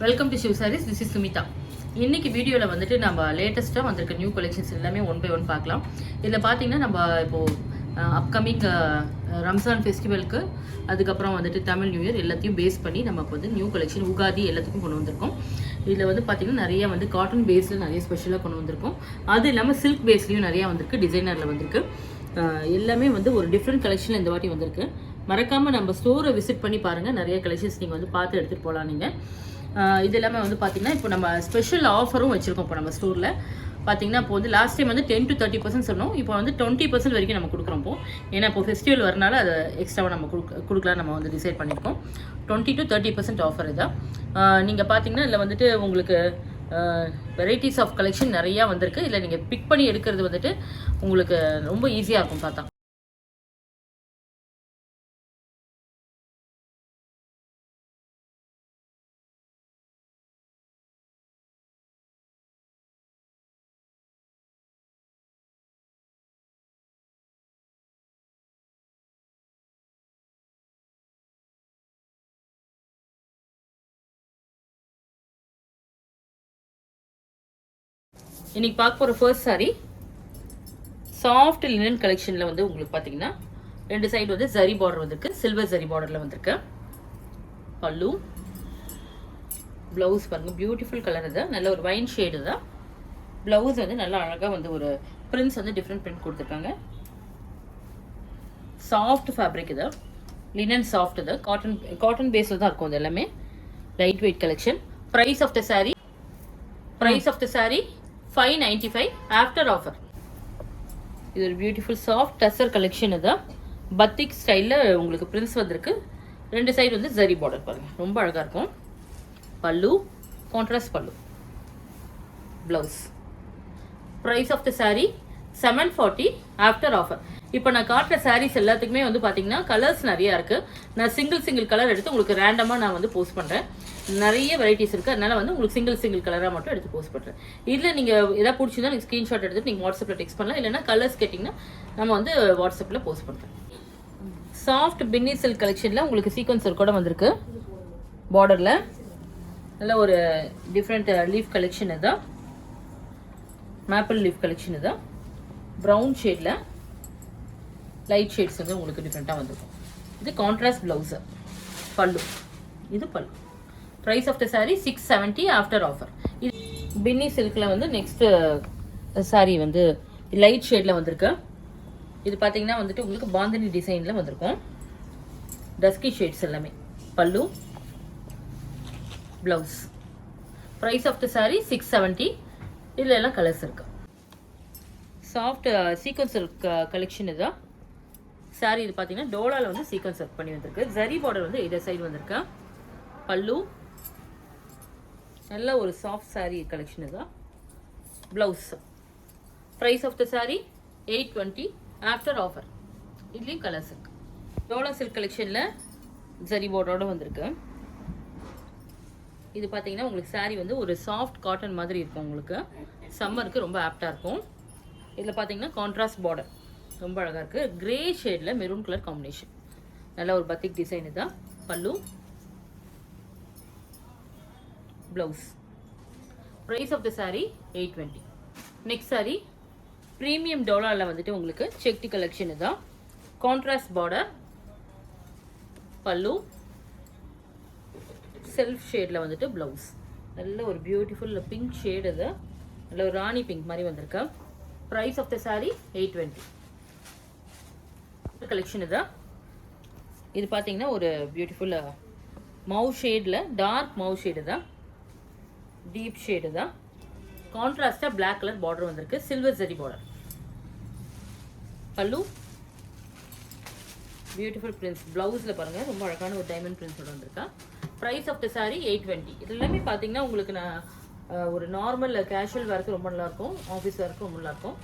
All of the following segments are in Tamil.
Welcome to Shiv sarees. This is Sumitha. இன்னைக்கு வீடியோவில் வந்துட்டு நம்ம லேட்டஸ்ட்டாக வந்திருக்க நியூ கலெக்ஷன்ஸ் எல்லாமே ஒன் பை ஒன் பார்க்கலாம். இதில் பார்த்தீங்கன்னா நம்ம இப்போது அப்கமிங் ரம்ஜான் ஃபெஸ்டிவலுக்கு அதுக்கப்புறம் வந்துட்டு தமிழ் நியூ இயர் எல்லாத்தையும் பேஸ் பண்ணி நமக்கு வந்து நியூ கலெக்ஷன் உகாதி எல்லாத்துக்கும் கொண்டு வந்திருக்கோம். இதில் வந்து பார்த்திங்கன்னா நிறைய வந்து காட்டன் பேஸில் நிறைய ஸ்பெஷலாக கொண்டு வந்திருக்கோம். அது இல்லாமல் சில்க் பேஸ்லேயும் நிறையா வந்திருக்கு, டிசைனரில் வந்திருக்கு. எல்லாமே வந்து ஒரு டிஃப்ரெண்ட் கலெக்ஷனில் இந்த வாட்டி வந்திருக்கு. மறக்காமல் நம்ம ஸ்டோரை விசிட் பண்ணி பாருங்கள். நிறைய கலெக்ஷன்ஸ் நீங்கள் வந்து பார்த்து எடுத்துகிட்டு போகலாம். நீங்கள் இது எல்லாமே வந்து பார்த்திங்கன்னா இப்போ நம்ம ஸ்பெஷல் ஆஃபரும் வச்சுருக்கோம். இப்போ நம்ம ஸ்டோரில் பார்த்திங்கன்னா இப்போ வந்து லாஸ்ட் டைம் வந்து 10 to 30% சொன்னோம். இப்போ வந்து 20% வரைக்கும் நம்ம கொடுக்குறோம். ஏன்னா இப்போ ஃபெஸ்டிவல் வரனால அதை எக்ஸ்ட்ராவாக நம்ம கொடுக்கலாம் நம்ம வந்து டிசைட் பண்ணியிருக்கோம். 20 to 30% ஆஃபர் இதான். நீங்கள் பார்த்தீங்கன்னா இதில் வந்துட்டு உங்களுக்கு வெரைட்டிஸ் ஆஃப் கலெக்ஷன் நிறையா வந்திருக்கு. இல்லை நீங்கள் பிக் பண்ணி எடுக்கிறது வந்துட்டு உங்களுக்கு ரொம்ப ஈஸியாக இருக்கும் பார்த்தா. இன்னைக்கு பார்க்க போகிற ஃபர்ஸ்ட் சாரி சாஃப்ட் லினன் கலெக்ஷனில் வந்து உங்களுக்கு பார்த்தீங்கன்னா ரெண்டு சைடு வந்து ஜரி பார்டர் வந்திருக்கு. சில்வர் ஜரி பார்டரில் வந்திருக்கு. பல்லு, ப்ளவுஸ் பாருங்க, பியூட்டிஃபுல் கலர். இது நல்ல ஒரு வைன் ஷேடு தான். ப்ளவுஸ் வந்து நல்லா அழகாக வந்து ஒரு பிரிண்ட்ஸ் வந்து டிஃப்ரெண்ட் பிரிண்ட் கொடுத்துருக்காங்க. சாஃப்ட் ஃபேப்ரிக் இது, லினன் சாஃப்ட். இது காட்டன் பேஸில் தான் இருக்கும். இது எல்லாமே light weight collection. Price of the sari 595 after offer. இது ஒரு பியூட்டிஃபுல் சாஃப்ட் டசர் கலெக்ஷன். இது பத்திக் ஸ்டைலில் உங்களுக்கு பிரிண்ட்ஸ் வந்திருக்கு. ரெண்டு சைடு வந்து ஜரி பார்டர் பாருங்க, ரொம்ப அழகாக இருக்கும். Pallu, contrast pallu, blouse. Price of the sari 740 after offer. இப்போ நான் காட்டுற சாரீஸ் எல்லாத்துக்குமே வந்து பார்த்தீங்கன்னா கலர்ஸ் நிறையா இருக்குது. நான் சிங்கிள் கலர் எடுத்து உங்களுக்கு ரேண்டமாக நான் வந்து போஸ்ட் பண்ணுறேன். நிறைய வெரைட்டிஸ் இருக்குது. அதனால் வந்து உங்களுக்கு சிங்கிள் கலராக மட்டும் எடுத்து போஸ்ட் பண்ணுறேன். இதில் நீங்கள் எதாவது பிடிச்சிருந்தா நீங்கள் ஸ்க்ரீன்ஷாட் எடுத்துகிட்டு நீங்கள் வாட்ஸ்அப்பில் டெக்ஸ்ட் பண்ணலாம். இல்லைனா கலர்ஸ் கேட்டிங்கன்னா நம்ம வந்து வாட்ஸ்அப்பில் போஸ்ட் பண்ணுறேன். சாஃப்ட் பின்னி சில்க் கலெக்ஷனில் உங்களுக்கு சீக்வன்ஸ் கூட வந்திருக்கு. பார்டரில் நல்ல ஒரு டிஃப்ரெண்ட் லீஃப் கலெக்ஷன். இதுதான் மேப்பிள் லீஃப் கலெக்ஷன். இதுதான் ப்ரௌன் ஷேடில் லைட் ஷேட்ஸ் வந்து உங்களுக்கு டிஃப்ரெண்ட்டாக வந்திருக்கும். இது கான்ட்ராஸ்ட் ப்ளவுஸு. பல்லு, இது pallu. Price of the sari 670 after offer. இது பின்னி சில்கில் வந்து நெக்ஸ்ட்டு சாரி வந்து லைட் ஷேடில் வந்திருக்கு. இது பார்த்தீங்கன்னா வந்துட்டு உங்களுக்கு பாந்தினி டிசைனில் வந்திருக்கும். டஸ்கி ஷேட்ஸ் எல்லாமே. Pallu, blouse. Price of the sari 670. இதில் எல்லாம் கலர்ஸ் இருக்கு. சாஃப்ட் சீக்வன்ஸ் கலெக்ஷன் இதுதான் சாரி. இது பார்த்தீங்கன்னா டோலாவில் வந்து சீக்வன்ஸ் ஒர்க் பண்ணி வந்திருக்கு. ஜரி பார்டர் வந்து இதர் சைடு வந்திருக்கு. பல்லு, நல்ல ஒரு சாஃப்ட் சாரி கலெக்ஷன் இதுதான். Blouse. Price of the sari 820 after offer. இதுலேயும் கலர்ஸ் இருக்கு. டோலா சில்க் கலெக்ஷனில் ஜரி பார்டரோட வந்திருக்கு. இது பார்த்தீங்கன்னா உங்களுக்கு சாரி வந்து ஒரு சாஃப்ட் காட்டன் மாதிரி இருக்கும். உங்களுக்கு சம்மருக்கு ரொம்ப ஆப்டாக இருக்கும். இதில் பார்த்தீங்கன்னா கான்ட்ராஸ்ட் பார்டர் ரொம்ப அழகாக இருக்குது. கிரே ஷேடில் மெரூன் கலர் காம்பினேஷன். நல்ல ஒரு பத்திக் டிசைன். இதுதான் pallu, blouse. Price of the sari 820. Next sari premium டோலாவில் வந்துட்டு உங்களுக்கு செக்டி கலெக்ஷன். இதுதான் கான்ட்ராஸ்ட் பார்டர். பல்லு, செல்ஃப் ஷேடில் வந்துட்டு ப்ளவுஸ். நல்ல ஒரு பியூட்டிஃபுல் பிங்க் ஷேடு. இது நல்ல ஒரு ராணி பிங்க் மாதிரி வந்திருக்கு. Price of the sari 820. Collection இதுதான். இது பார்த்தீங்கன்னா ஒரு பியூட்டிஃபுல் மவு ஷேடில் டார்க் மவு ஷேடு தான், டீப் ஷேடு தான். கான்ட்ராஸ்டாக பிளாக் கலர் பார்டர் வந்திருக்கு. Silver zari border. Pallu, beautiful prints. ப்ளவுஸில் பாருங்கள் ரொம்ப அழகான ஒரு டைமண்ட் பிரிண்ட்ஸோட வந்திருக்கா. Price of the sari 820. இது எல்லாமே பார்த்தீங்கன்னா உங்களுக்கு நான் ஒரு நார்மல் கேஷுவல் வேர்க்கு ரொம்ப நல்லாயிருக்கும், ஆஃபீஸ் வேர்க்கு ரொம்ப நல்லாயிருக்கும்.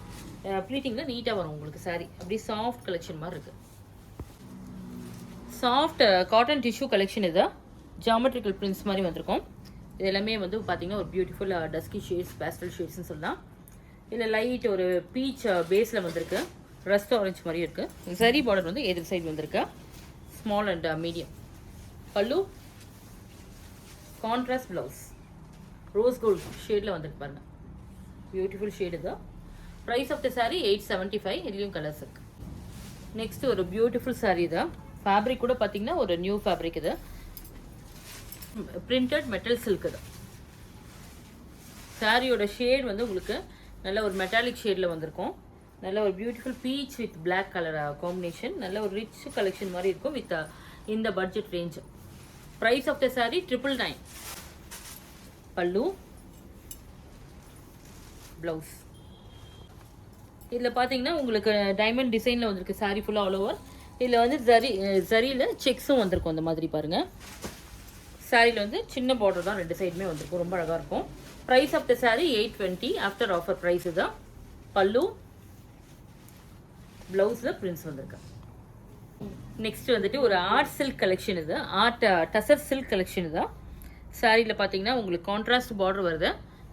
ப்ளீட்டிங்கில் நீட்டாக வரும் உங்களுக்கு சாரி. அப்படியே சாஃப்ட் கலெக்ஷன் மாதிரி இருக்குது. Soft cotton tissue collection. இது ஜாமெட்ரிக்கல் பிரிண்ட்ஸ் மாதிரி வந்திருக்கும். இது எல்லாமே வந்து பார்த்தீங்கன்னா ஒரு பியூட்டிஃபுல் டஸ்கி ஷேட்ஸ், பேஸ்டல் ஷேட்ஸ்ன்னு சொல்லலாம். இதில் லைட் ஒரு பீச் பேஸில் வந்திருக்கு. ரஸ்ட் ஆரஞ்சு மாதிரியும் இருக்குது. சரி பார்டர் வந்து எதிர் சைடு வந்திருக்கு. Small and medium. Pallu, contrast blouse rose gold ஷேடில் வந்துட்டு பாருங்கள். பியூட்டிஃபுல் ஷேடு தான். Price of the sari 875. இதுலேயும் கலர்ஸ் இருக்குது. நெக்ஸ்ட் ஒரு பியூட்டிஃபுல் சாரீ தான். ஃபேப்ரிக் கூட பார்த்தீங்கன்னா ஒரு நியூ ஃபேப்ரிக் இது. பிரிண்டட் மெட்டல் சில்க் தான். சாரியோட ஷேட் வந்து உங்களுக்கு நல்ல ஒரு மெட்டாலிக் ஷேடில் வந்திருக்கும். நல்ல ஒரு beautiful peach with black colour combination. நல்ல ஒரு ரிச் கலெக்ஷன் மாதிரி இருக்கும் வித் இந்த budget range. Price of the sari 999. Pallu, blouse. இதில் பார்த்தீங்கன்னா உங்களுக்கு டைமண்ட் டிசைனில் வந்திருக்கு சாரீ ஃபுல்லாக ஆல் ஓவர். இதில் வந்து ஜரியில் செக்ஸும் வந்திருக்கும் அந்த மாதிரி பாருங்கள். சாரியில் வந்து சின்ன பார்டர் தான் ரெண்டு சைடுமே வந்திருக்கும். ரொம்ப அழகாக இருக்கும். Price of the sari 820 after offer price தான். பல்லு, ப்ளவுஸில் பிரிண்ட்ஸ் வந்திருக்கு. நெக்ஸ்ட் வந்துட்டு ஒரு ஆர்ட் சில்க் கலெக்ஷன் இது. ஆர்ட் டசர் சில்க் கலெக்ஷன் இதுதான். சாரியில் பார்த்தீங்கன்னா உங்களுக்கு கான்ட்ராஸ்ட் பார்டர் வருது.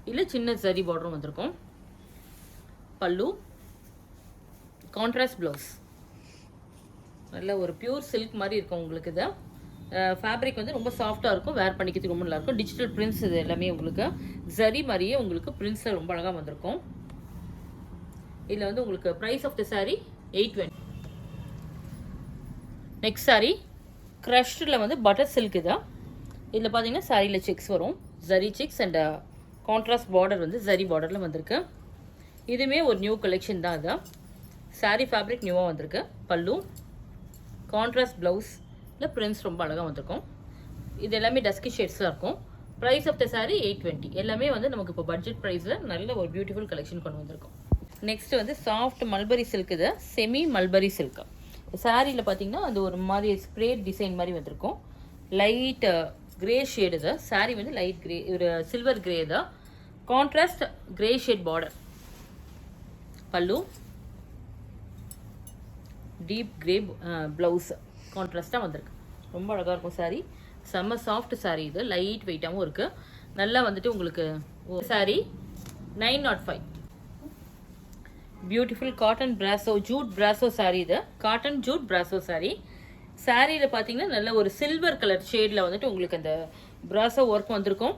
இல்லை சின்ன ஜரி பார்டரும் வந்திருக்கும். பல்லு, கான்ட்ராஸ்ட் ப்ளவுஸ். நல்ல ஒரு பியூர் சில்க் மாதிரி இருக்கும் உங்களுக்கு. இது ஃபேப்ரிக் வந்து ரொம்ப சாஃப்டாக இருக்கும். வேர் பண்ணிக்கிறதுக்கு ரொம்ப நல்லாயிருக்கும். டிஜிட்டல் பிரிண்ட்ஸ் இது எல்லாமே உங்களுக்கு ஜரி மாதிரியே உங்களுக்கு பிரிண்ட்ஸில் ரொம்ப அழகாக வந்திருக்கும். இதில் வந்து உங்களுக்கு price of the sari 820. Next sari க்ரஷ்டில் வந்து பட்டர் சில்க் தான். இதில் பார்த்தீங்கன்னா சாரியில் செக்ஸ் வரும். Zari checks and contrast border வந்து ஜரி பார்டரில் வந்திருக்கு. இதுவுமே ஒரு நியூ கலெக்ஷன் தான். அதுதான் சாரீ ஃபேப்ரிக் நியூவாக வந்திருக்கு. பல்லு, கான்ட்ராஸ்ட் ப்ளவுஸ் இல்லை பிரிண்ட்ஸ் ரொம்ப அழகாக வந்திருக்கும். இது எல்லாமே டஸ்கி ஷேட்ஸில் இருக்கும். Price of the sari 820. எல்லாமே வந்து நமக்கு இப்போ பட்ஜெட் ப்ரைஸில் நல்ல ஒரு பியூட்டிஃபுல் கலெக்ஷன் கொண்டு வந்திருக்கும். நெக்ஸ்ட் வந்து சாஃப்ட் மல்பரி சில்க். இது செமி மல்பரி சில்க். சாரியில் பார்த்தீங்கன்னா அது ஒரு மாதிரி ஸ்ப்ரேட் டிசைன் மாதிரி வந்திருக்கும். லைட் கிரே ஷேடு இது. சாரீ வந்து லைட் கிரே, ஒரு சில்வர் கிரே தான். Contrast grey shade border. பல்லு, டீப் கிரே ப்ளவுஸ் கான்ட்ராஸ்டாக வந்திருக்கு. ரொம்ப அழகாக இருக்கும் சாரீ. செம்ம சாஃப்ட் சாரீ இது. லைட் வெயிட்டாகவும் இருக்குது. நல்லா வந்துட்டு உங்களுக்கு sari 905. Beautiful cotton brasso jute brasso sari இது. Cotton jute brasso sari. சாரியில் பார்த்தீங்கன்னா நல்ல ஒரு சில்வர் கலர் ஷேடில் வந்துட்டு உங்களுக்கு அந்த பிராசோ ஒர்க் வந்திருக்கும்.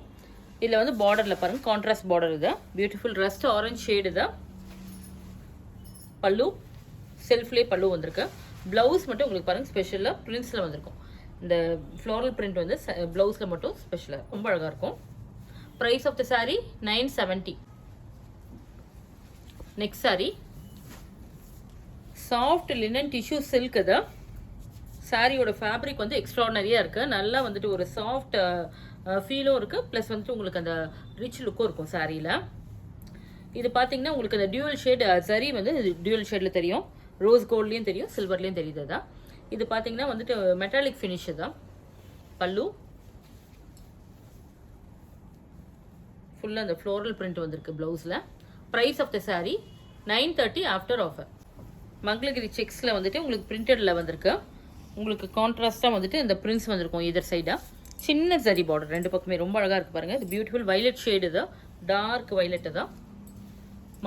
இதில் வந்து பார்டரில் பாருங்கள் கான்ட்ராஸ்ட் பார்டர் இது. பியூட்டிஃபுல் ரஸ்ட் ஆரஞ்ச் ஷேடு இது. பல்லு, செல்ஃப்லேயே பல்லு வந்திருக்கு. ப்ளவுஸ் மட்டும் உங்களுக்கு பாருங்கள் ஸ்பெஷலாக பிரிண்ட்ஸில் வந்திருக்கும். இந்த ஃப்ளோரல் பிரிண்ட் வந்து ப்ளவுஸில் மட்டும் ஸ்பெஷலாக ரொம்ப அழகாக இருக்கும். Price of the sari 970. Next sari soft linen tissue silk. இது சாரியோட ஃபேப்ரிக் வந்து எக்ஸ்ட்ராடனரியாக இருக்குது. நல்லா வந்துட்டு ஒரு சாஃப்ட் ஃபீலும் இருக்குது. ப்ளஸ் வந்துட்டு உங்களுக்கு அந்த ரிச் லுக்கும் இருக்கும் சாரியில். இது பார்த்தீங்கன்னா உங்களுக்கு அந்த டியூவல் ஷேட் சரி வந்து டியூவல் ஷேடில் தெரியும். ரோஸ் கோல்ட்லேயும் தெரியும், சில்வர்லேயும் தெரியுது தான். இது பார்த்தீங்கன்னா வந்துட்டு மெட்டாலிக் ஃபினிஷ் தான். பல்லு ஃபுல்லாக அந்த ஃப்ளோரல் பிரிண்ட் வந்திருக்கு ப்ளவுஸில். Price of the sari 930 after offer. Mangalagiri செக்ஸில் வந்துட்டு உங்களுக்கு பிரிண்டடில் வந்திருக்கு. உங்களுக்கு கான்ட்ராஸ்ட்டாக வந்துட்டு இந்த பிரிண்ட்ஸ் வந்திருக்கும் இதர் சைடாக. சின்ன ஜரி பார்டர் ரெண்டு பக்கமே ரொம்ப அழகாக இருக்குது பாருங்கள். இது பியூட்டிஃபுல் வைலட் ஷேடு தான். டார்க் வைலட்டு தான்.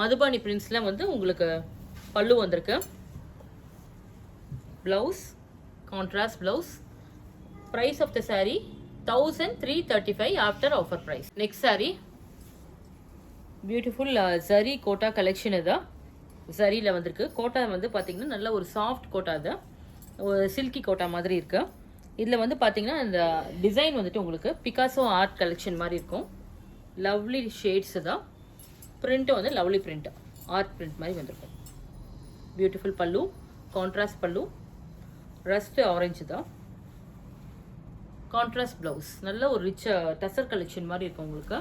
மதுபானி பிரிண்ட்ஸில் வந்து உங்களுக்கு பல்லு வந்திருக்கு. Blouse contrast blouse. Price of the sari 1335 after offer price. Next sari beautiful zari kota collection. இதுதான் ஜரியில் வந்திருக்கு. கோட்டா வந்து பார்த்தீங்கன்னா நல்ல ஒரு சாஃப்ட் கோட்டா. இது ஒரு சில்கி கோட்டா மாதிரி இருக்குது. இதில் வந்து பார்த்தீங்கன்னா இந்த டிசைன் வந்துட்டு உங்களுக்கு பிகாசோ ஆர்ட் கலெக்ஷன் மாதிரி இருக்கும். லவ்லி ஷேட்ஸு தான். பிரிண்ட்டு வந்து லவ்லி பிரிண்ட், ஆர்ட் பிரிண்ட் மாதிரி வந்திருக்கும். Beautiful pallu, contrast pallu, rust orange தான். Contrast blouse. நல்ல ஒரு ரிச் டசர் கலெக்ஷன் மாதிரி இருக்கும் உங்களுக்கு.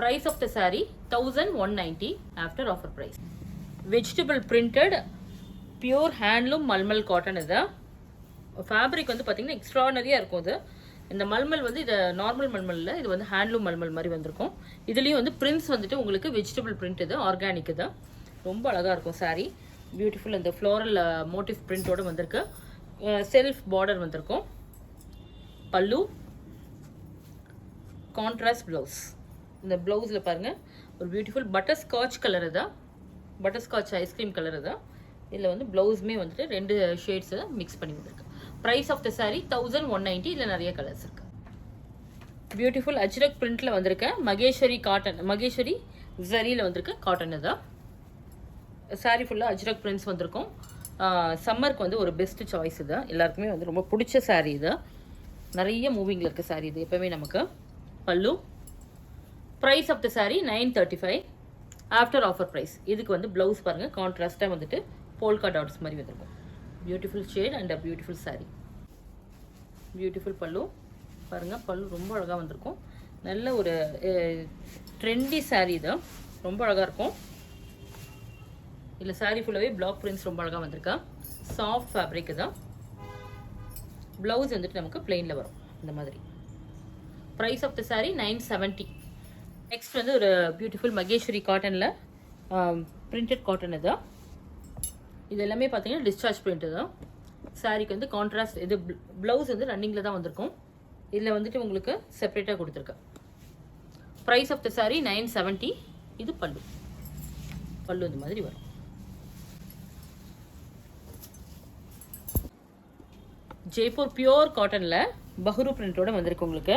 Price of the sari 1190 after offer price. Vegetable printed pure handloom mulmul cotton. இது ஃபேப்ரிக் வந்து பார்த்தீங்கன்னா எக்ஸ்ட்ராடனரியாக இருக்கும். இது இந்த மல்மல் வந்து இது நார்மல் மல்மல் இல்லை, இது வந்து ஹேண்ட்லூம் மல்மல் மாதிரி வந்திருக்கும். இதுலேயும் வந்து பிரிண்ட்ஸ் வந்துட்டு உங்களுக்கு வெஜிடபிள் பிரிண்ட். இது ஆர்கானிக். இது ரொம்ப அழகாக இருக்கும் சாரீ. பியூட்டிஃபுல் இந்த ஃப்ளோரல் மோட்டிவ் பிரிண்டோடு வந்திருக்கு. செல்ஃப் பார்டர் வந்திருக்கும். பல்லு, கான்ட்ராஸ்ட் ப்ளவுஸ். இந்த ப்ளவுஸில் பாருங்கள் ஒரு பியூட்டிஃபுல் பட்டர் ஸ்காட்ச் கலர். தான் பட்டர் ஸ்காட்ச் ஐஸ்கிரீம் கலர். தான் இதில் வந்து ப்ளவுஸுமே வந்துட்டு ரெண்டு ஷேட்ஸை மிக்ஸ் பண்ணி வந்திருக்கு. Price of the sari 1190. இதில் நிறைய கலர்ஸ் இருக்குது. பியூட்டிஃபுல் அஜ்ரக் பிரிண்ட்டில் வந்திருக்க மகேஸ்வரி காட்டன், மகேஸ்வரி ஜரியில் வந்திருக்க காட்டன் தான். சாரீ ஃபுல்லாக அஜ்ரக் பிரிண்ட்ஸ் வந்திருக்கும். சம்மருக்கு வந்து ஒரு பெஸ்ட் சாய்ஸ் இது. எல்லாருக்குமே வந்து ரொம்ப பிடிச்ச சாரீ இது. நிறைய மூவிங்கில் இருக்க சாரீ இது எப்போவுமே நமக்கு. Pallu. Price of the sari 935 after offer price. இதுக்கு வந்து ப்ளவுஸ் பாருங்கள், கான்ட்ராஸ்ட்டாக வந்துட்டு போல்கா டாட்ஸ் மாதிரி வந்திருக்கும். Beautiful shade and a beautiful sari. Beautiful பல்லு பாருங்கள், பல்லு ரொம்ப அழகாக வந்திருக்கும். நல்ல ஒரு ட்ரெண்டி சாரீ இது, ரொம்ப அழகாக இருக்கும். இல்லை சாரீ ஃபுல்லாகவே பிளாக் பிரிண்ட்ஸ் ரொம்ப அழகாக வந்திருக்கா. சாஃப்ட் ஃபேப்ரிக் தான். ப்ளவுஸ் வந்துட்டு நமக்கு பிளெயினில் வரும் இந்த மாதிரி. Price of the sari 970. Next வந்து ஒரு பியூட்டிஃபுல் மகேஸ்வரி காட்டனில் பிரிண்டட் காட்டன் இது. இது எல்லாமே பார்த்தீங்கன்னா டிஸ்சார்ஜ் பிரிண்ட் தான். சாரீக்கு வந்து கான்ட்ராஸ்ட் இது. ப்ளவுஸ் வந்து ரன்னிங்கில் தான் வந்திருக்கும். இதில் வந்துட்டு உங்களுக்கு செப்பரேட்டாக கொடுத்துருக்கேன். Price of the sari 970. இது பல்லு. பல்லு இந்த மாதிரி வரும். ஜெய்ப்பூர் பியோர் காட்டனில் பஹ்ரு பிரிண்டோட வந்திருக்கு உங்களுக்கு.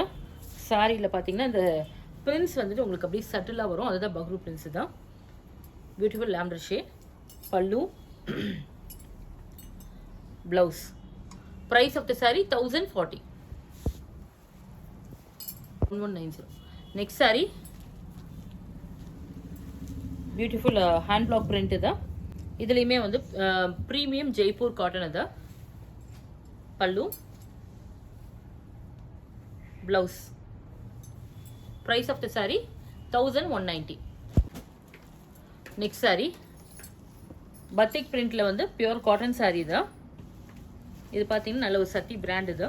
சாரியில் பார்த்தீங்கன்னா இந்த பிரிண்ட்ஸ் வந்துட்டு உங்களுக்கு அப்படியே சட்டிலாக வரும். அதுதான் பஹ்ரு பிரிண்ட்ஸ் தான். Beautiful lavender shade. Pallu. Blouse. Price of the sari 1040. 1190. Next sari beautiful hand block print தான். இதுலேயுமே வந்து ப்ரீமியம் ஜெய்ப்பூர் காட்டன் தான். Pallu. Blouse. Price of the sari 1190. Next sari batik பிரிண்டில் வந்து பியூர் காட்டன் சாரீ தான். இது பார்த்தீங்கன்னா நல்ல ஒரு சட்டி பிராண்ட் இது.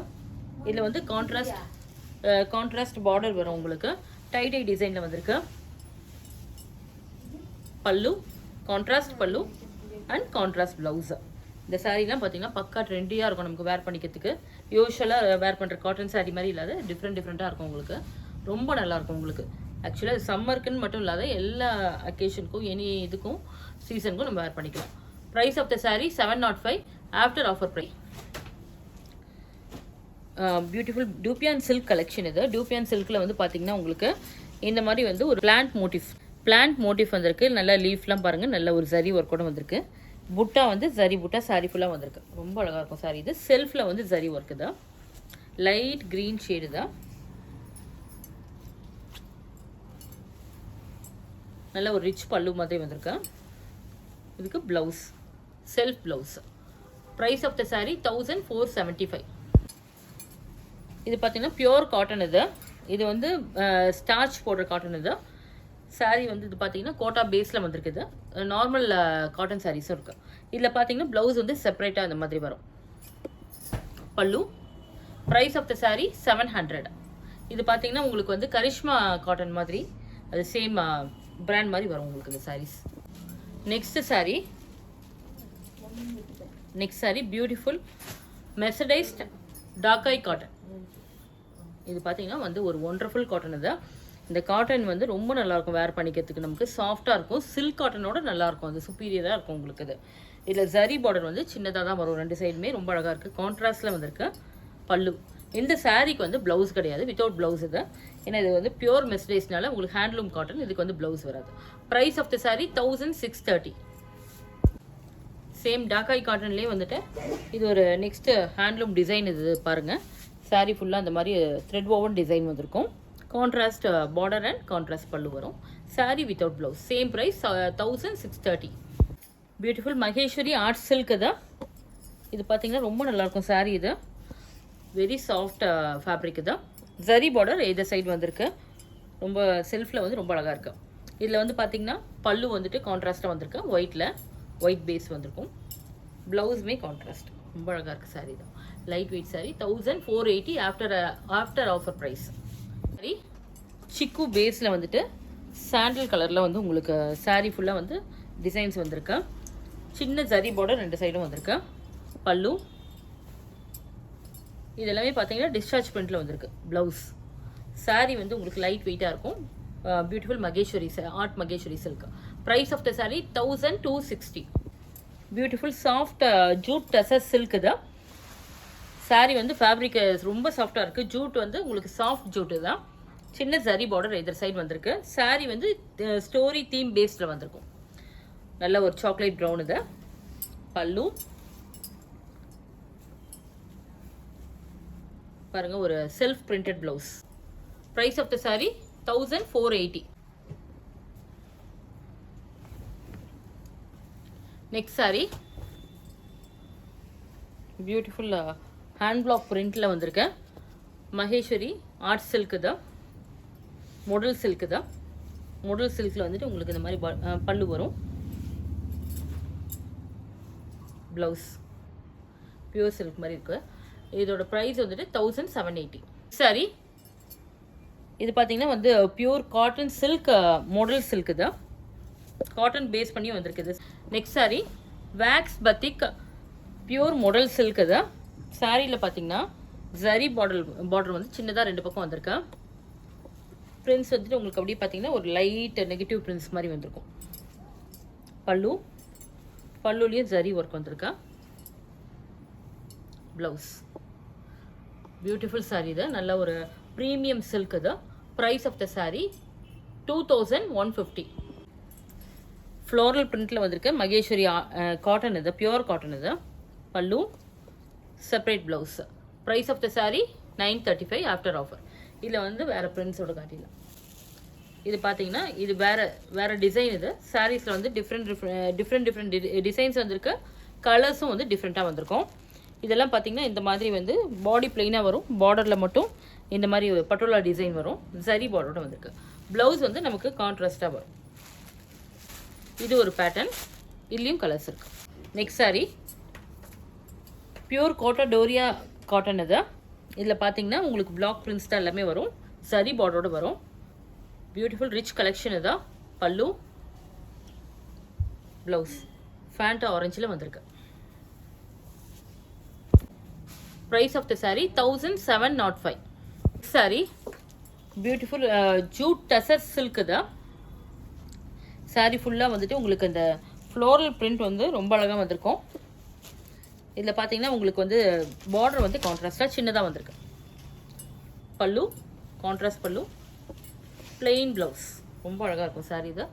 இதில் வந்து கான்ட்ராஸ்ட் பார்டர் வரும் உங்களுக்கு. டைடை டிசைனில் வந்திருக்கு. பல்லு, கான்ட்ராஸ்ட் பல்லு அண்ட் கான்ட்ராஸ்ட் ப்ளவுஸ். இந்த சாரீலாம் பார்த்தீங்கன்னா பக்கா ட்ரெண்டியாக இருக்கும் நமக்கு வேர் பண்ணிக்கிறதுக்கு. யூஸ்வலாக வேர் பண்ணுற காட்டன் சாரீ மாதிரி இல்லாத டிஃப்ரெண்ட்டாக இருக்கும் உங்களுக்கு. ரொம்ப நல்லாயிருக்கும் உங்களுக்கு. ஆக்சுவலாக சம்மருக்குன்னு மட்டும் இல்லாத எல்லா அக்கேஷனுக்கும் எனி இதுக்கும் சீசனுக்கும் நம்ம வேர் பண்ணிக்கலாம். Price of the sari 705 after offer price. Beautiful dupion silk collection இது. டூபியான் சில்கில் வந்து பார்த்தீங்கன்னா உங்களுக்கு இந்த மாதிரி வந்து ஒரு பிளான்ட் மோட்டிஃப் வந்திருக்கு. நல்லா லீஃப்லாம் பாருங்கள், நல்ல ஒரு ஜரி ஒர்க்கோட வந்திருக்கு. புட்டா வந்து ஜரி புட்டா சாரீ ஃபுல்லாக வந்திருக்கு. ரொம்ப அழகாக இருக்கும் சாரீ இது. செல்ஃபில் வந்து ஜரி ஒர்க்கு தான். லைட் க்ரீன் ஷேடு தான். நல்ல ஒரு ரிச் பல்லு மாதிரி வந்திருக்கு. இதுக்கு blouse, self blouse. Price of the sari 1475. இது பார்த்தீங்கன்னா பியோர் காட்டன் இது. இது வந்து ஸ்டார்ச் போடுற காட்டன் இது. சாரீ வந்து இது பார்த்தீங்கன்னா கோட்டா பேஸில் வந்திருக்குது. நார்மல் காட்டன் சாரீஸும் இருக்குது. இதில் பார்த்தீங்கன்னா ப்ளவுஸ் வந்து செப்பரேட்டாக அந்த மாதிரி வரும். Pallu. Price of the sari 700. இது பார்த்தீங்கன்னா உங்களுக்கு வந்து கரிஷ்மா காட்டன் மாதிரி அது சேம் பிராண்ட் மாதிரி வரும் உங்களுக்கு இந்த saris. Next sari beautiful mercerised Dhakai cotton. இது பார்த்தீங்கன்னா வந்து ஒரு ஒண்டர்ஃபுல் காட்டன் இது. இந்த காட்டன் வந்து ரொம்ப நல்லாயிருக்கும் வேர் பண்ணிக்கிறதுக்கு. நமக்கு சாஃப்டாக இருக்கும். சில்க் காட்டனோட நல்லாயிருக்கும். அது சுப்பீரியராக இருக்கும் உங்களுக்கு. இது இதில் ஜரி பார்டர் வந்து சின்னதாக தான் வரும். ரெண்டு சைடுமே ரொம்ப அழகாக இருக்குது. கான்ட்ராஸ்டில் வந்திருக்கு. பல்லு. இந்த சாரீக்கு வந்து ப்ளவுஸ் கிடையாது, வித்தவுட் ப்ளவுஸ் இது. ஏன்னா இது வந்து பியூர் மெர்சடைஸ்னால உங்களுக்கு ஹேண்ட்லூம் காட்டன். இதுக்கு வந்து ப்ளவுஸ் வராது. Price of the sari 1630. Same Dhakai காட்டன்லேயே வந்துட்டு இது ஒரு நெக்ஸ்ட்டு ஹேண்ட்லூம் டிசைன். இது பாருங்கள், சாரீ ஃபுல்லாக அந்த மாதிரி த்ரெட் ஓவன் டிசைன் வந்திருக்கும். Contrast border and contrast pallu வரும். Sari without blouse. Same price 1630. Beautiful Maheshwari art silk தான். இது பார்த்தீங்கன்னா ரொம்ப நல்லாயிருக்கும் சாரீ. இது வெரி சாஃப்ட் ஃபேப்ரிக் தான். ஜரி பார்டர் எதர் சைடு வந்திருக்கு. ரொம்ப செல்ஃபில் வந்து ரொம்ப அழகாக இருக்குது. இதில் வந்து பார்த்தீங்கன்னா பல்லு வந்துட்டு கான்ட்ராஸ்ட்டாக வந்திருக்கு. ஒயிட் பேஸ் வந்திருக்கும். ப்ளவுஸுமே கான்ட்ராஸ்ட். ரொம்ப அழகாக இருக்குது சாரீ தான். Light weight sari 1480 after offer price. சரி, சிக்கு பேஸில் வந்துட்டு சாண்டல் கலரில் வந்து உங்களுக்கு சாரீ ஃபுல்லாக வந்து டிசைன்ஸ் வந்திருக்கு. சின்ன ஜரி பார்டர் ரெண்டு சைடும் வந்திருக்கு. பல்லு. இது எல்லாமே பார்த்தீங்கன்னா டிஸ்சார்ஜ் பிரிண்ட்டில் வந்திருக்கு. ப்ளவுஸ். சாரீ வந்து உங்களுக்கு லைட் வெயிட்டாக இருக்கும். Beautiful Maheshwari art Maheshwari silk. Price of the sari 1260. Beautiful soft jute tussar silk தான். சாரீ வந்து ஃபேப்ரிக் ரொம்ப சாஃப்டாக இருக்குது. ஜூட் வந்து உங்களுக்கு சாஃப்ட் ஜூட்டு தான். சின்ன ஜரி பார்டர் எதிர் சைடு வந்திருக்கு. சாரி வந்து ஸ்டோரி தீம் பேஸ்டில் வந்திருக்கும். நல்ல ஒரு சாக்லேட் ப்ரௌன். இது பல்லு பாருங்க, ஒரு self printed blouse. Price of the sari 1480. Next sari beautiful hand block பிரிண்ட்ல வந்திருக்கு. மகேஸ்வரி ஆர்ட் சில்க் தான், மொடல் சில்க் தான். மொடல் சில்க்ல வந்துட்டு உங்களுக்கு இந்த மாதிரி பல்லு வரும். பிளவுஸ் பியூர் சில்க் மாதிரி இருக்கு. இதோட ப்ரைஸ் வந்துட்டு 1780. சாரி இது பார்த்தீங்கன்னா வந்து pure cotton silk, modal silk தான். காட்டன் பேஸ் பண்ணி வந்திருக்குது. Next sari wax batik pure modal silk தான். சாரியில் பார்த்தீங்கன்னா ஜரி பார்டர் வந்து சின்னதாக 2 பக்கம் வந்திருக்கேன். பிரிண்ட்ஸ் வந்துட்டு உங்களுக்கு அப்படியே பார்த்தீங்கன்னா ஒரு லைட் நெகட்டிவ் பிரிண்ட்ஸ் மாதிரி வந்திருக்கும். பல்லுலேயும் ஜரி ஒர்க் வந்திருக்கா. Blouse beautiful sari. இது நல்ல ஒரு ப்ரீமியம் சில்க். இது price of the sari 2150. Floral பிரிண்ட்டில் வந்திருக்கு. மகேஸ்வரி காட்டன். இது பியூர் காட்டன். இது pallu separate blouse. Price of the sari 935 after offer. இதில் வந்து வேறு பிரிண்ட்ஸோட காட்டிடலாம். இது பார்த்தீங்கன்னா இது வேறு டிசைன். இது சாரீஸில் வந்து டிஃப்ரெண்ட் டிசைன்ஸ் வந்திருக்கு. கலர்ஸும் வந்து டிஃப்ரெண்ட்டாக வந்திருக்கும். இதெல்லாம் பார்த்தீங்கன்னா இந்த மாதிரி வந்து பாடி பிளெயினாக வரும். பார்டரில் மட்டும் இந்த மாதிரி பட்டோலா டிசைன் வரும். சரி பார்டரோட வந்திருக்கு. ப்ளவுஸ் வந்து நமக்கு கான்ட்ராஸ்டாக வரும். இது ஒரு பேட்டர்ன். இதுலேயும் கலர்ஸ் இருக்கு. Next sari pure kota cotton. இது இதில் பார்த்தீங்கன்னா உங்களுக்கு பிளாக் பிரிண்ட்ஸ் தான் எல்லாமே வரும். சரி பார்டரோட வரும். Beautiful rich collection. இதான் பல்லு. ப்ளவுஸ் ஃபேண்டா ஆரஞ்சில் வந்திருக்கு. Price of the sari 1705. Sari beautiful jute tussar silk தான். சாரி ஃபுல்லாக வந்துட்டு உங்களுக்கு இந்த ஃப்ளோரல் பிரிண்ட் வந்து ரொம்ப அழகாக வந்திருக்கும். இதில் பார்த்தீங்கன்னா உங்களுக்கு வந்து பார்டர் வந்து கான்ட்ராஸ்டாக சின்னதாக வந்திருக்கு. பல்லு கான்ட்ராஸ்ட் பல்லு. பிளெயின் ப்ளவுஸ் ரொம்ப அழகாக இருக்கும் சாரி. இது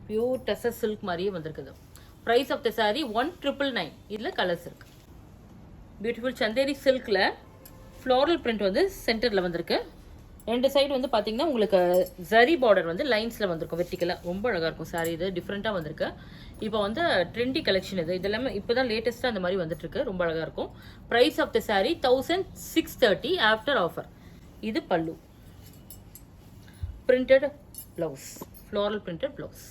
பியூர் டசர் சில்க் மாதிரியே வந்திருக்குது. Price of the sari 1999. இதில் கலர்ஸ் இருக்குது. பியூட்டிஃபுல் சந்தேரி சில்கில் ஃப்ளோரல் பிரிண்ட் வந்து சென்டரில் வந்திருக்கு. 2 சைடு வந்து பார்த்தீங்கன்னா உங்களுக்கு ஜரி பார்டர் வந்து லைன்ஸில் வந்திருக்கும் வெர்டிக்கலாக. ரொம்ப அழகாக இருக்கும் சாரி. இது டிஃப்ரெண்ட்டாக வந்திருக்கு. இப்போ வந்து ட்ரெண்டி கலெக்ஷன். இது எல்லாமே இப்போ தான் லேட்டஸ்ட்டாக அந்த மாதிரி வந்துட்டுருக்கு. ரொம்ப அழகாக இருக்கும். Price of the sari 1630 after offer. இது pallu. Printed blouse, floral printed blouse.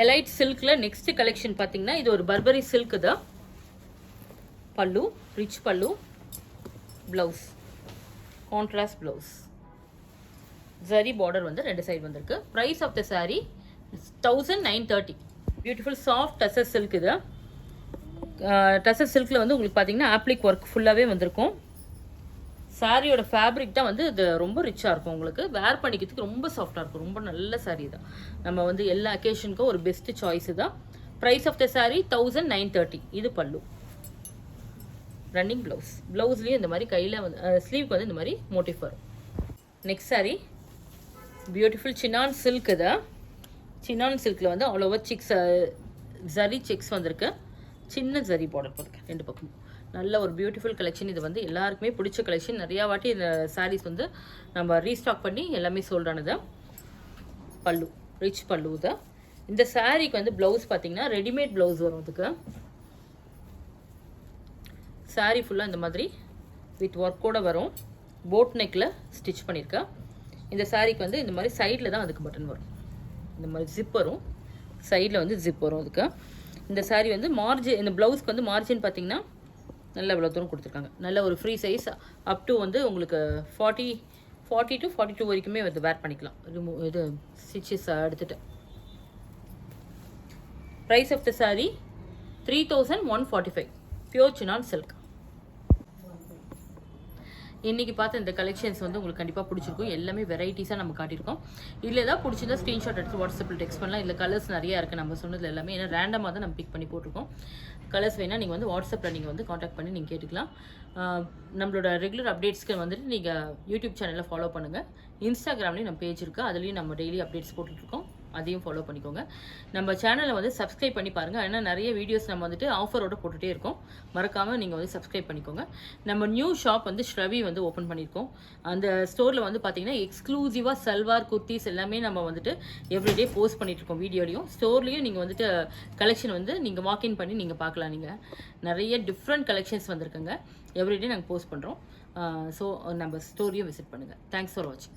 Elite சில்கில் நெக்ஸ்ட் கலெக்ஷன் பார்த்தீங்கன்னா இது ஒரு பர்பரி சில்க் தான். Pallu rich pallu. Blouse contrast blouse. Zari border வந்து 2 சைடு வந்திருக்கு. Price of the sari 1930. Beautiful soft tussar silk. இது டசர் சில்கில் வந்து உங்களுக்கு பார்த்தீங்கன்னா ஆப்ளிக் ஒர்க் ஃபுல்லாகவே வந்திருக்கும். சாரியோட ஃபேப்ரிக் தான் வந்து இது ரொம்ப ரிச்சாக இருக்கும். உங்களுக்கு வேர் பண்ணிக்கிறதுக்கு ரொம்ப சாஃப்டாக இருக்கும். ரொம்ப நல்ல சாரீ தான். நம்ம வந்து எல்லா அக்கேஷனுக்கும் ஒரு பெஸ்ட் சாய்ஸ் தான். Price of the sari 1930. இது பல்லு. Running blouse. ப்ளவுஸ்லேயும் இந்த மாதிரி கையில் வந்து ஸ்லீவ்க்கு வந்து இந்த மாதிரி மோட்டிவ் வரும். Next sari beautiful Sinan silk. இது சினான் சில்கில் வந்து all over six zari sex வந்திருக்கு. சின்ன ஜரி பார்டர் போருக்கு 2 பக்கம். நல்ல ஒரு பியூட்டிஃபுல் கலெக்ஷன். இது வந்து எல்லாருக்குமே பிடிச்ச கலெக்ஷன். நிறையா வாட்டி இந்த சாரீஸ் வந்து நம்ம ரீஸ்டாக் பண்ணி எல்லாமே சொல்கிறானது. பல்லு ரிச் பல்லு தான். இந்த சாரீக்கு வந்து ப்ளவுஸ் பார்த்தீங்கன்னா ரெடிமேட் ப்ளவுஸ் வரும். அதுக்கு சாரீ ஃபுல்லாக இந்த மாதிரி வித் ஒர்க்கோடு வரும். போட் நெக்கில் ஸ்டிச் பண்ணியிருக்கேன். இந்த சாரீக்கு வந்து இந்த மாதிரி சைடில் தான் அதுக்கு பட்டன் வரும். இந்த மாதிரி ஜிப் வரும். சைடில் வந்து ஜிப் வரும். அதுக்கு இந்த சாரீ வந்து மார்ஜின், இந்த ப்ளவுஸ்க்கு வந்து மார்ஜின் பார்த்தீங்கன்னா நல்ல இவ்வளோ தூரம் கொடுத்துருக்காங்க. நல்ல ஒரு ஃப்ரீ சைஸ் அப் டு வந்து உங்களுக்கு 40 to 42 வரைக்குமே வந்து வேர் பண்ணிக்கலாம். இது ஸ்டிச்சஸ் எடுத்துகிட்டு. Price of the sari 3145. Pure chinon silk. இன்றைக்கி பார்த்த இந்த கலெக்ஷன்ஸ் வந்து உங்களுக்கு கண்டிப்பாக பிடிச்சிருக்கும். எல்லாமே வெரைட்டிஸாக நம்ம காட்டியிருக்கோம். இல்லை ஏதாவது பிடிச்சிருந்தா ஸ்க்ரீன்ஷாட் எடுத்து வாட்ஸ்அப்பில் டெக்ஸ்ட் பண்ணலாம். இல்லை கலர்ஸ் நிறையா இருக்குது நம்ம சொன்னதில் எல்லாமே. ஏன்னா ரேண்டமாக தான் நம்ம பிக் பண்ணி போட்டிருக்கோம். கலர்ஸ் வேணால் நீங்கள் வந்து வாட்ஸ்அப்பில் நீங்கள் வந்து காண்டாக்ட் பண்ணி நீங்கள் கேட்டுக்கலாம். நம்மளோட ரெகுலர் அப்டேட்ஸ்க்கு வந்துட்டு நீங்கள் யூடியூப் சேனலில் ஃபாலோ பண்ணுங்கள். இன்ஸ்டாகிராம்லேயும் நம்ம பேஜ் இருக்குது, அதுலேயும் நம்ம டெய்லி அப்டேட்ஸ் போட்டுட்ருக்கோம். அதையும் ஃபாலோ பண்ணிக்கோங்க. நம்ம சேனலை வந்து சப்ஸ்கிரைப் பண்ணி பாருங்கள். ஏன்னா நிறைய வீடியோஸ் நம்ம வந்துட்டு ஆஃபரோட போட்டுகிட்டே இருக்கோம். மறக்காமல் நீங்கள் வந்து சப்ஸ்கிரைப் பண்ணிக்கோங்க. நம்ம நியூ ஷாப் வந்து ஸ்ரவி வந்து ஓப்பன் பண்ணியிருக்கோம். அந்த ஸ்டோரில் வந்து பார்த்தீங்கன்னா எக்ஸ்க்ளூசிவாக சல்வார் குர்த்திஸ் எல்லாமே நம்ம வந்துட்டு எவ்ரிடே போஸ்ட் பண்ணிகிட்ருக்கோம். வீடியோலையும் ஸ்டோர்லேயும் நீங்கள் வந்துட்டு கலெக்ஷன் வந்து நீங்கள் வாக்இன் பண்ணி நீங்கள் பார்க்கலாம். நீங்கள் நிறைய டிஃப்ரெண்ட் கலெக்ஷன்ஸ் வந்திருக்குங்க. எவ்ரிடே நாங்கள் போஸ்ட் பண்ணுறோம். ஸோ நம்ம ஸ்டோரியும் விசிட் பண்ணுங்கள். தேங்க்ஸ் ஃபார் வாட்சிங்.